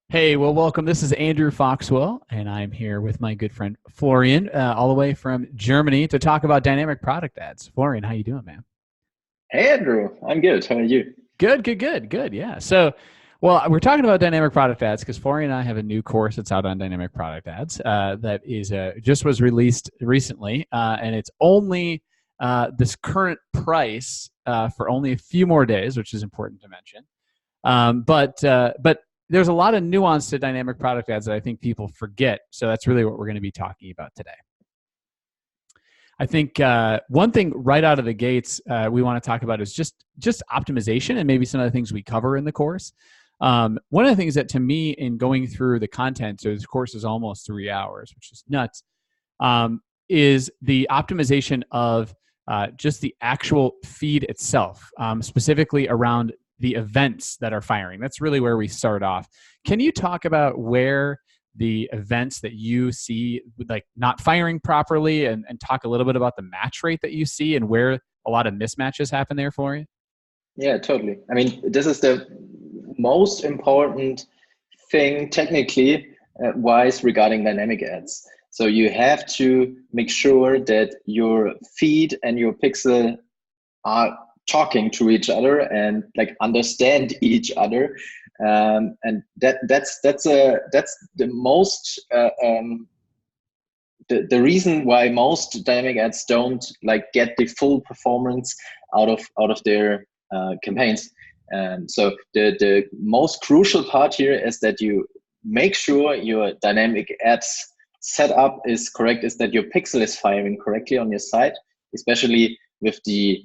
Hey, well, welcome. This is Andrew Foxwell, and I'm here with my good friend Florian, all the way from Germany, to talk about dynamic product ads. Florian, how you doing, man? Hey Andrew, I'm good. How are you? Good, good, good, good. Yeah. So, well, we're talking about dynamic product ads because Florian and I have a new course that's out on dynamic product ads that is just was released recently, and it's only this current price for only a few more days, which is important to mention. But there's a lot of nuance to dynamic product ads that I think people forget. So that's really what we're going to be talking about today. I think one thing right out of the gates we want to talk about is just optimization and maybe some of the things we cover in the course. One of the things that to me in going through the content, so this course is almost 3 hours, which is nuts, is the optimization of just the actual feed itself, specifically around the events that are firing. That's really where we start off. Can you talk about where the events that you see like not firing properly and talk a little bit about the match rate that you see and where a lot of mismatches happen there for you? Yeah, totally. I mean, this is the most important thing technically wise regarding dynamic ads. So you have to make sure that your feed and your pixel are talking to each other and like understand each other. And that's the most the reason why most dynamic ads don't like get the full performance out of their campaigns. So the most crucial part here is that you make sure your dynamic ads setup is correct, is that your pixel is firing correctly on your site, especially with the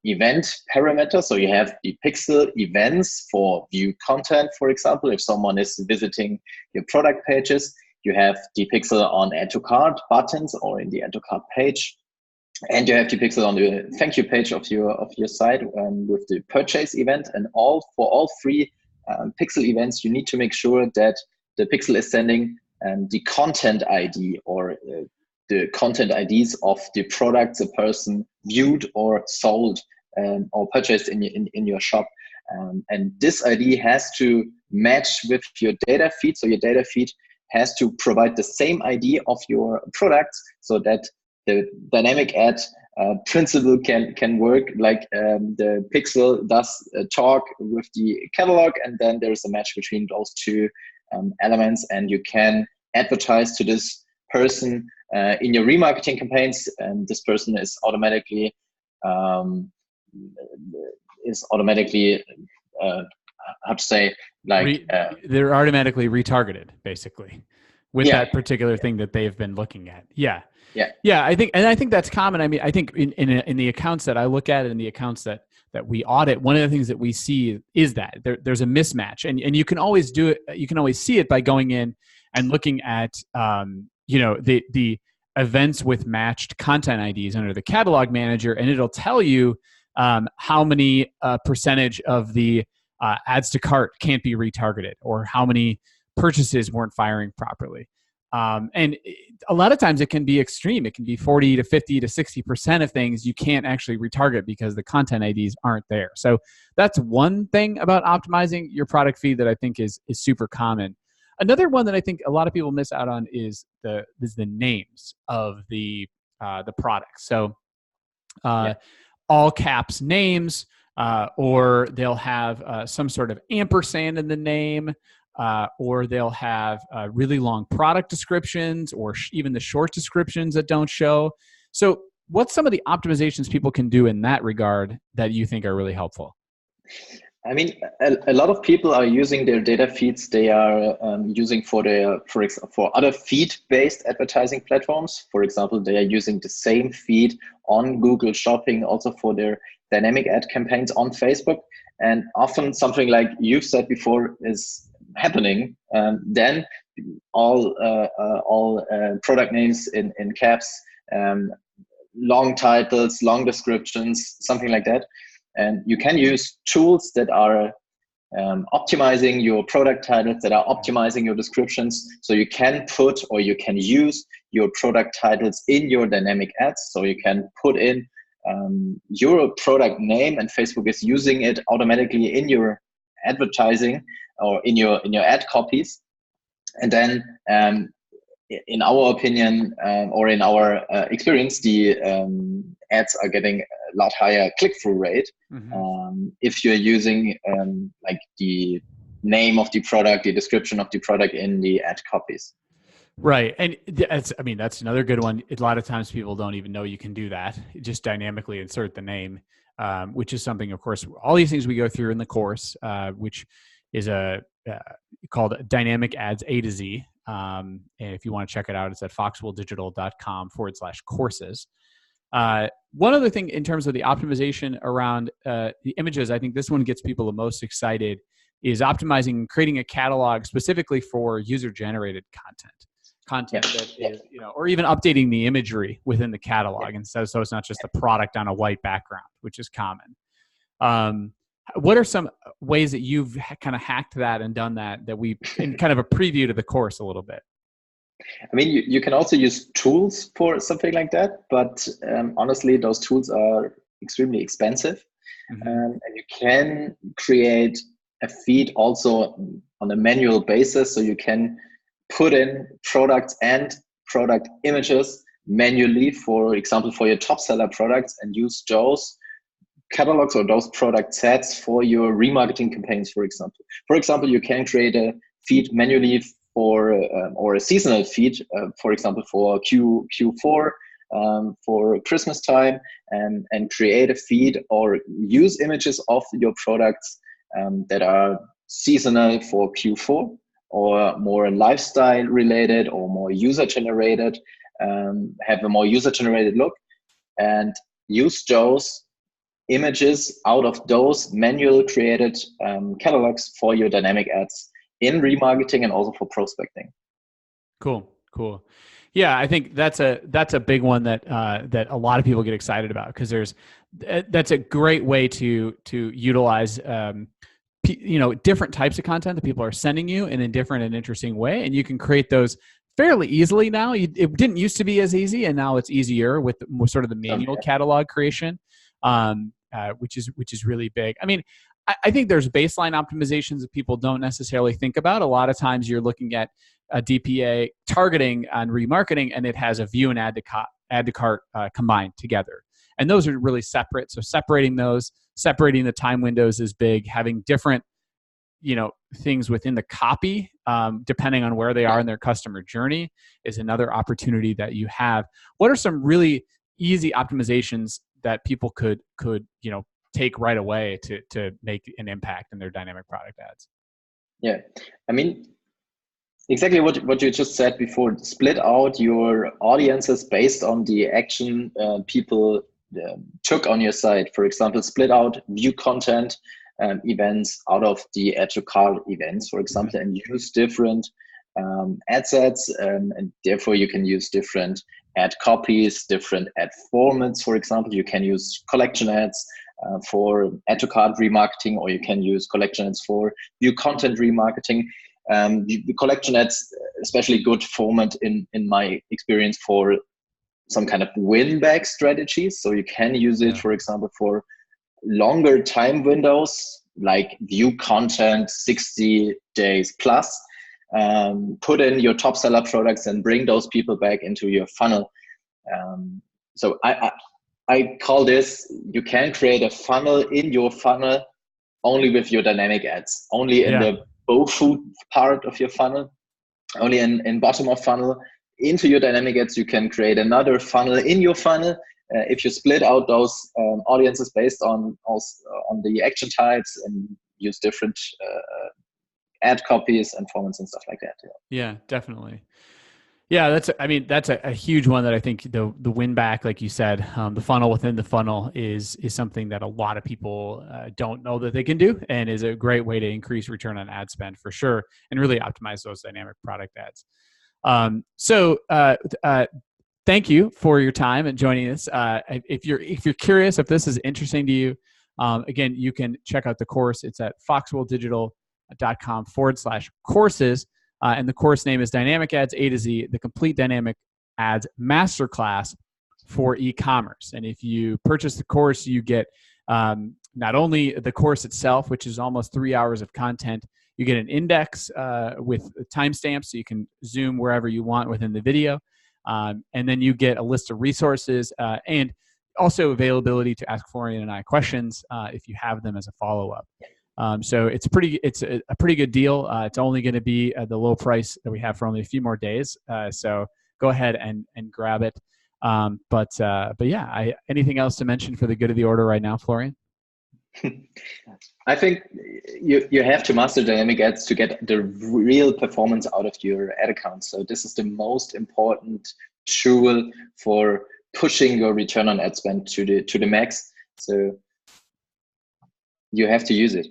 event parameter. So you have the pixel events for view content, for example, if someone is visiting your product pages, you have the pixel on add to cart buttons or in the add to cart page, and you have the pixel on the thank you page of your site with the purchase event. And all three pixel events, you need to make sure that the pixel is sending the content ID or the content IDs of the products the person viewed or sold or purchased in your shop. And this ID has to match with your data feed. So your data feed has to provide the same ID of your products so that the dynamic ad principle can work. Like the pixel does talk with the catalog, and then there's a match between those two elements, and you can advertise to this person in your remarketing campaigns, and this person um, is automatically how to say, like They're automatically retargeted, basically, with yeah, that particular thing that they've been looking at. Yeah, yeah, yeah. I think that's common. I mean, I think in the accounts that I look at and the accounts that we audit, one of the things that we see is that there's a mismatch, and you can always do it. You can always see it by going in and looking at the events with matched content IDs under the catalog manager, and it'll tell you how many percentage of the ads to cart can't be retargeted, or how many purchases weren't firing properly. And a lot of times it can be extreme. It can be 40 to 50 to 60% of things you can't actually retarget because the content IDs aren't there. So that's one thing about optimizing your product feed that I think is super common. Another one that I think a lot of people miss out on is the names of the products. So yeah. uh, all caps names, or they'll have some sort of ampersand in the name, or they'll have really long product descriptions, or even the short descriptions that don't show. So, what's some of the optimizations people can do in that regard that you think are really helpful? I mean, a lot of people are using their data feeds. They are using for other feed-based advertising platforms. For example, they are using the same feed on Google Shopping, also for their dynamic ad campaigns on Facebook. And often something like you've said before is happening. Then all product names in caps, um, long titles, long descriptions, something like that. And you can use tools that are optimizing your product titles, that are optimizing your descriptions. So you can put, or you can use your product titles in your dynamic ads. So you can put in your product name, and Facebook is using it automatically in your advertising or in your ad copies. And then in our opinion or in our experience, the ads are getting a lot higher click-through rate if you're using like the name of the product, the description of the product in the ad copies. Right. And that's another good one. A lot of times people don't even know you can do that. Just dynamically insert the name, which is something, of course, all these things we go through in the course, which is called Dynamic Ads A to Z. And if you want to check it out, it's at foxwelldigital.com/courses. One other thing in terms of the optimization around the images, I think this one gets people the most excited, is optimizing, creating a catalog specifically for user-generated content that is, or even updating the imagery within the catalog, and so it's not just a product on a white background, which is common. What are some ways that you've kind of hacked that and done that we, in kind of a preview to the course a little bit? I mean, you can also use tools for something like that, but honestly, those tools are extremely expensive. And you can create a feed also on a manual basis, so you can put in products and product images manually, for example, for your top seller products, and use those catalogs or those product sets for your remarketing campaigns, for example. For example, you can create a feed manually for or a seasonal feed, for example, for Q4, for Christmas time, and create a feed or use images of your products that are seasonal for Q4, or more lifestyle related or more user generated, have a more user generated look, and use those images out of those manual created catalogs for your dynamic ads in remarketing and also for prospecting. Cool. Yeah, I think that's a big one that a lot of people get excited about, because that's a great way to utilize different types of content that people are sending you in a different and interesting way, and you can create those fairly easily now. It didn't used to be as easy, and now it's easier with sort of the manual catalog creation, which is really big. I mean, I think there's baseline optimizations that people don't necessarily think about. A lot of times you're looking at a DPA targeting on remarketing, and it has a view and add to cart combined together. And those are really separate. So separating the time windows is big. Having different, things within the copy, depending on where they are in their customer journey, is another opportunity that you have. What are some really easy optimizations that people could take right away to make an impact in their dynamic product ads? Yeah, I mean, exactly what you just said before. Split out your audiences based on the action people took on your site. For example, split out view content events out of the add to cart events, for example, and use different ad sets, and therefore you can use different ad copies, different ad formats. For example, you can use collection ads for add to cart remarketing, or you can use collection ads for view content remarketing. The collection ads, especially good format in my experience for some kind of win back strategies. So you can use it, for example, for longer time windows, like view content 60 days plus. Put in your top seller products and bring those people back into your funnel. So I call this, you can create a funnel in your funnel only with your dynamic ads, only in the BoFood part of your funnel, only in bottom of funnel. Into your dynamic ads, you can create another funnel in your funnel. If you split out those audiences based on the action types and use different ad copies and formats and stuff like that. Yeah, definitely. Yeah, that's a huge one that I think the win back, like you said, the funnel within the funnel is something that a lot of people don't know that they can do, and is a great way to increase return on ad spend for sure, and really optimize those dynamic product ads. Thank you for your time and joining us. If you're curious if this is interesting to you, again, you can check out the course. It's at foxwelldigital.com/courses. And the course name is Dynamic Ads A to Z, the complete dynamic ads masterclass for e-commerce. And if you purchase the course, you get not only the course itself, which is almost 3 hours of content, you get an index with timestamps so you can zoom wherever you want within the video. And then you get a list of resources and also availability to ask Florian and I questions if you have them as a follow-up. So it's a pretty good deal. It's only going to be the low price that we have for only a few more days. So go ahead and grab it. But yeah, anything else to mention for the good of the order right now, Florian? I think you have to master dynamic ads to get the real performance out of your ad account. So this is the most important tool for pushing your return on ad spend to the max. So you have to use it.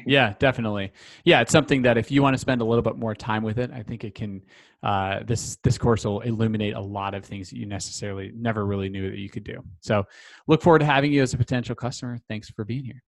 Yeah, definitely. Yeah, it's something that if you want to spend a little bit more time with it, I think it can. This course will illuminate a lot of things that you necessarily never really knew that you could do. So, look forward to having you as a potential customer. Thanks for being here.